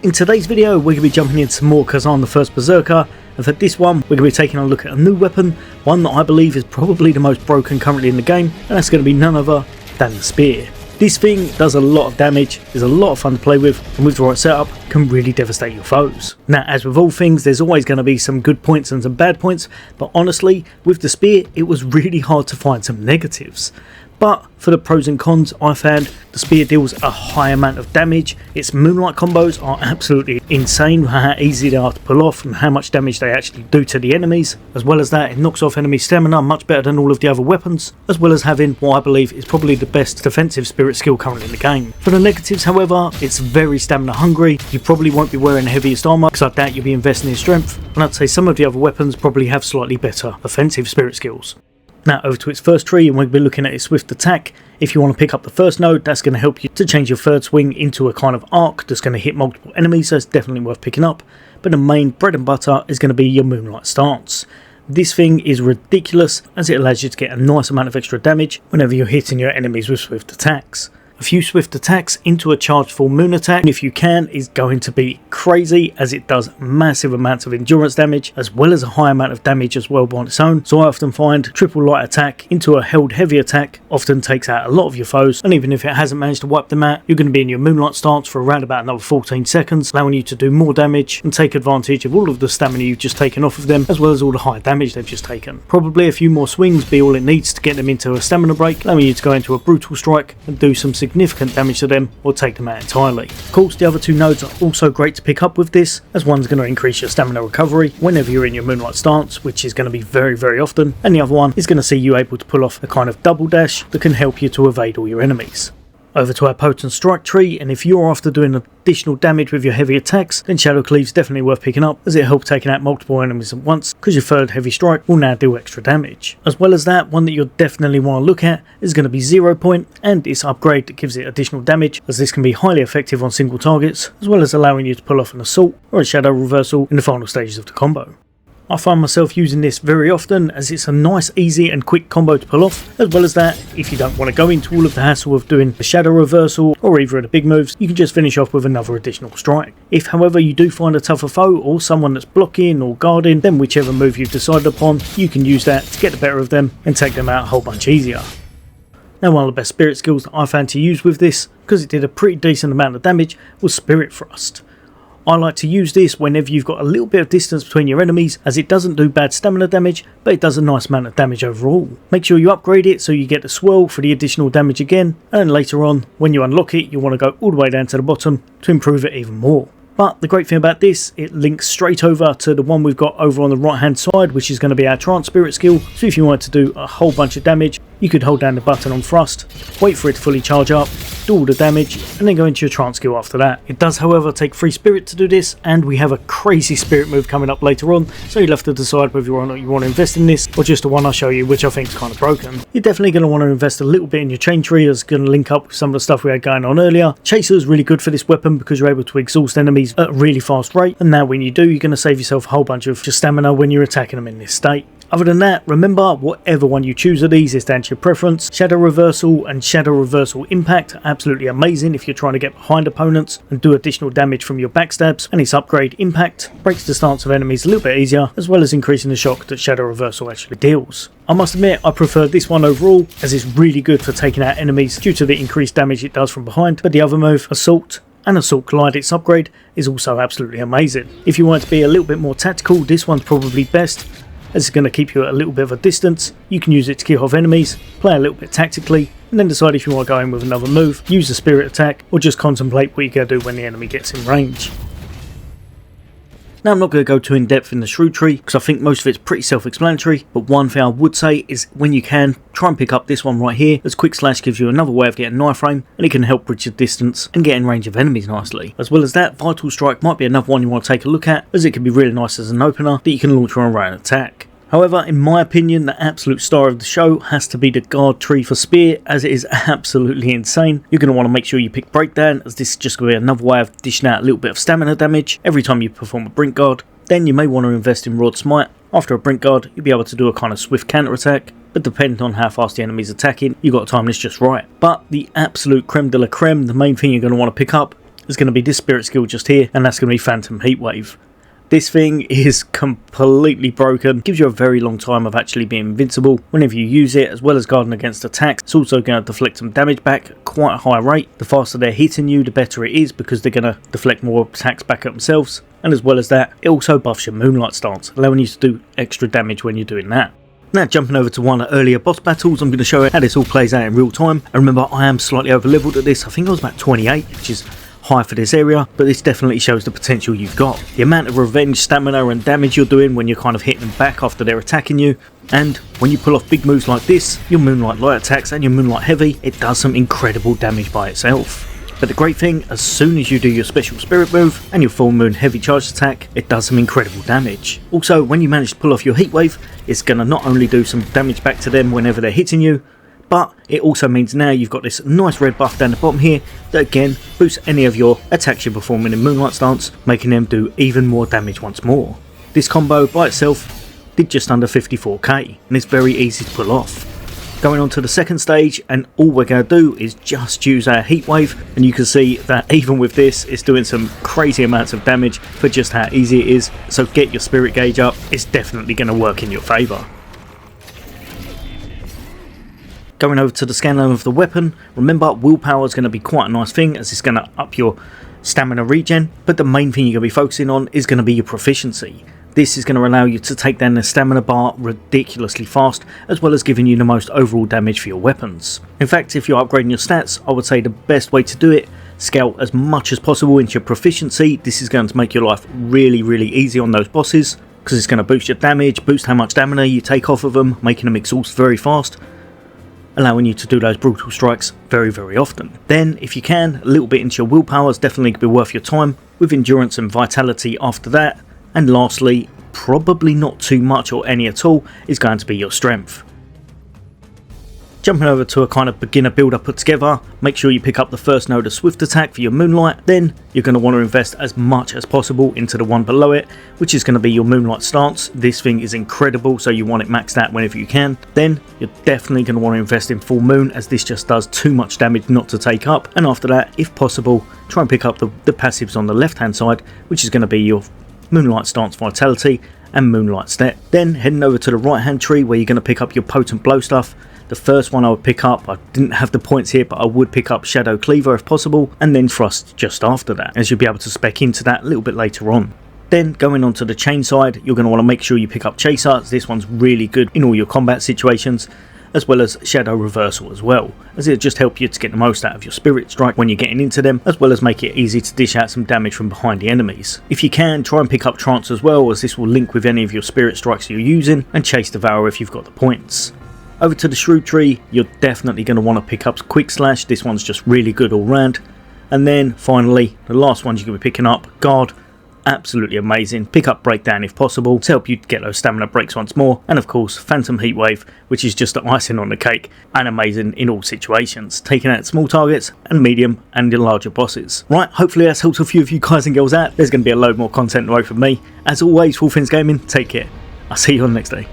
In today's video we're going to be jumping into some more Khazan the First Berserker, and for this one we're going to be taking a look at a new weapon, one that I believe is probably the most broken currently in the game, and that's going to be none other than the spear. This thing does a lot of damage, is a lot of fun to play with, and with the right setup can really devastate your foes. Now, as with all things, there's always going to be some good points and some bad points, but honestly with the spear it was really hard to find some negatives. But for the pros and cons, I found the spear deals a high amount of damage. Its moonlight combos are absolutely insane, how easy they are to pull off and how much damage they actually do to the enemies. As well as that, it knocks off enemy stamina much better than all of the other weapons, as well as having what I believe is probably the best defensive spirit skill currently in the game. For the negatives however, it's very stamina hungry. You probably won't be wearing the heaviest armour because I doubt you'll be investing in strength, and I'd say some of the other weapons probably have slightly better offensive spirit skills. Now over to its first tree, and we'll be looking at its swift attack. If you want to pick up the first node, that's going to help you to change your third swing into a kind of arc that's going to hit multiple enemies, so it's definitely worth picking up. But the main bread and butter is going to be your moonlight stance. This thing is ridiculous as it allows you to get a nice amount of extra damage whenever you're hitting your enemies with swift attacks. A few swift attacks into a charged full moon attack, if you can, is going to be crazy as it does massive amounts of endurance damage as well as a high amount of damage as well on its own. So I often find triple light attack into a held heavy attack often takes out a lot of your foes, and even if it hasn't managed to wipe them out, you're going to be in your moonlight stance for around about another 14 seconds, allowing you to do more damage and take advantage of all of the stamina you've just taken off of them as well as all the high damage they've just taken. Probably a few more swings be all it needs to get them into a stamina break, allowing you to go into a brutal strike and do some significant damage to them or take them out entirely. Of course, the other two nodes are also great to pick up with this, as one's going to increase your stamina recovery whenever you're in your moonlight stance, which is going to be very often, and the other one is going to see you able to pull off a kind of double dash that can help you to evade all your enemies. Over to our potent strike tree, and if you're after doing additional damage with your heavy attacks, then Shadow Cleave's definitely worth picking up as it helps taking out multiple enemies at once, because your third heavy strike will now do extra damage. As well as that, one that you'll definitely want to look at is going to be 0 Point, and its upgrade that gives it additional damage, as this can be highly effective on single targets, as well as allowing you to pull off an assault or a shadow reversal in the final stages of the combo. I find myself using this very often as it's a nice, easy and quick combo to pull off. As well as that, if you don't want to go into all of the hassle of doing the shadow reversal or either of the big moves, you can just finish off with another additional strike. If however you do find a tougher foe or someone that's blocking or guarding, then whichever move you've decided upon, you can use that to get the better of them and take them out a whole bunch easier. Now, one of the best spirit skills that I found to use with this, because it did a pretty decent amount of damage, was Spirit Thrust. I like to use this whenever you've got a little bit of distance between your enemies, as it doesn't do bad stamina damage, but it does a nice amount of damage overall. Make sure you upgrade it so you get the swirl for the additional damage again, and later on when you unlock it, you want to go all the way down to the bottom to improve it even more. But the great thing about this, it links straight over to the one we've got over on the right hand side, which is going to be our Trance Spirit skill. So if you wanted to do a whole bunch of damage, you could hold down the button on thrust, wait for it to fully charge up, do all the damage, and then go into your trance skill after that. It does however take 3 spirit to do this, and we have a crazy spirit move coming up later on, so you'll have to decide whether or not you want to invest in this, or just the one I'll show you, which I think is kind of broken. You're definitely going to want to invest a little bit in your chain tree, as it's going to link up with some of the stuff we had going on earlier. Chaser is really good for this weapon because you're able to exhaust enemies at a really fast rate, and now when you do, you're going to save yourself a whole bunch of just stamina when you're attacking them in this state. Other than that, remember, whatever one you choose of these is down to your preference. Shadow Reversal and Shadow Reversal Impact are absolutely amazing if you're trying to get behind opponents and do additional damage from your backstabs, and its upgrade Impact breaks the stance of enemies a little bit easier, as well as increasing the shock that Shadow Reversal actually deals. I must admit I prefer this one overall, as it's really good for taking out enemies due to the increased damage it does from behind, but the other move, Assault and Assault Glide, its upgrade, is also absolutely amazing. If you want to be a little bit more tactical, this one's probably best, as it's going to keep you at a little bit of a distance. You can use it to kick off enemies, play a little bit tactically, and then decide if you want to go in with another move, use a spirit attack, or just contemplate what you're going to do when the enemy gets in range. Now, I'm not going to go too in depth in the shrew tree because I think most of it's pretty self-explanatory, but one thing I would say is when you can, try and pick up this one right here, as Quick Slash gives you another way of getting knife frame, and it can help bridge your distance and get in range of enemies nicely. As well as that, Vital Strike might be another one you want to take a look at, as it can be really nice as an opener that you can launch on a range attack. However, in my opinion, the absolute star of the show has to be the guard tree for spear, as it is absolutely insane. You're going to want to make sure you pick breakdown, as this is just going to be another way of dishing out a little bit of stamina damage every time you perform a brink guard. Then you may want to invest in Rod Smite. After a brink guard, you'll be able to do a kind of swift counter attack, but depending on how fast the enemy's attacking, you've got to time this just right. But the absolute creme de la creme, the main thing you're going to want to pick up, is going to be this spirit skill just here, and that's going to be Phantom Heatwave. This thing is completely broken, gives you a very long time of actually being invincible whenever you use it, as well as guarding against attacks. It's also going to deflect some damage back at quite a high rate. The faster they're hitting you, the better it is, because they're going to deflect more attacks back at themselves. And as well as that, it also buffs your Moonlight stance, allowing you to do extra damage when you're doing that. Now jumping over to one of the earlier boss battles, I'm going to show you how this all plays out in real time. And remember, I am slightly over leveled at this. I think I was about 28, which is high for this area, but this definitely shows the potential you've got. The amount of revenge, stamina and damage you're doing when you're kind of hitting them back after they're attacking you, and when you pull off big moves like this, your Moonlight light attacks and your Moonlight heavy, it does some incredible damage by itself. But the great thing, as soon as you do your special spirit move and your full moon heavy charge attack, it does some incredible damage. Also, when you manage to pull off your heat wave, it's going to not only do some damage back to them whenever they're hitting you, but it also means now you've got this nice red buff down the bottom here that again boosts any of your attacks you're performing in Moonlight stance, making them do even more damage once more. This combo by itself did just under 54k, and it's very easy to pull off. Going on to the second stage, and all we're going to do is just use our heat wave, and you can see that even with this it's doing some crazy amounts of damage for just how easy it is. So get your spirit gauge up, it's definitely going to work in your favour. Going over to the scanline of the weapon, remember willpower is going to be quite a nice thing as it's going to up your stamina regen, but the main thing you're going to be focusing on is going to be your proficiency. This is going to allow you to take down the stamina bar ridiculously fast, as well as giving you the most overall damage for your weapons. In fact, if you're upgrading your stats, I would say the best way to do it, scale as much as possible into your proficiency. This is going to make your life really easy on those bosses, because it's going to boost your damage, boost how much stamina you take off of them, making them exhaust very fast, allowing you to do those brutal strikes very often. Then, if you can, a little bit into your willpower is definitely going to be worth your time, with endurance and vitality after that. And lastly, probably not too much or any at all, is going to be your strength. Jumping over to a kind of beginner build I put together, make sure you pick up the first node of Swift Attack for your Moonlight, then you're going to want to invest as much as possible into the one below it, which is going to be your Moonlight stance. This thing is incredible, so you want it maxed out whenever you can. Then you're definitely going to want to invest in Full Moon, as this just does too much damage not to take up. And after that, if possible, try and pick up the passives on the left hand side, which is going to be your Moonlight stance vitality and Moonlight step. Then heading over to the right hand tree where you're going to pick up your potent blow stuff. The first one I would pick up, I didn't have the points here, but I would pick up Shadow Cleaver if possible, and then Thrust just after that, as you'll be able to spec into that a little bit later on. Then going on to the chain side, you're going to want to make sure you pick up Chaser. This one's really good in all your combat situations, as well as Shadow Reversal as well, as it'll just help you to get the most out of your Spirit Strike when you're getting into them, as well as make it easy to dish out some damage from behind the enemies. If you can, try and pick up Trance as well, as this will link with any of your Spirit Strikes you're using, and Chase Devour if you've got the points. Over to the Shrewd Tree, you're definitely going to want to pick up Quick Slash. This one's just really good all round. And then finally, the last ones you're going to be picking up, Guard. Absolutely amazing. Pick up Breakdown if possible to help you get those stamina breaks once more, and of course Phantom Heatwave, which is just the icing on the cake and amazing in all situations, taking out small targets and medium and the larger bosses. Right, hopefully that's helped a few of you guys and girls out. There's going to be a load more content away from me. As always, for all things gaming, take care. I'll see you on the next day.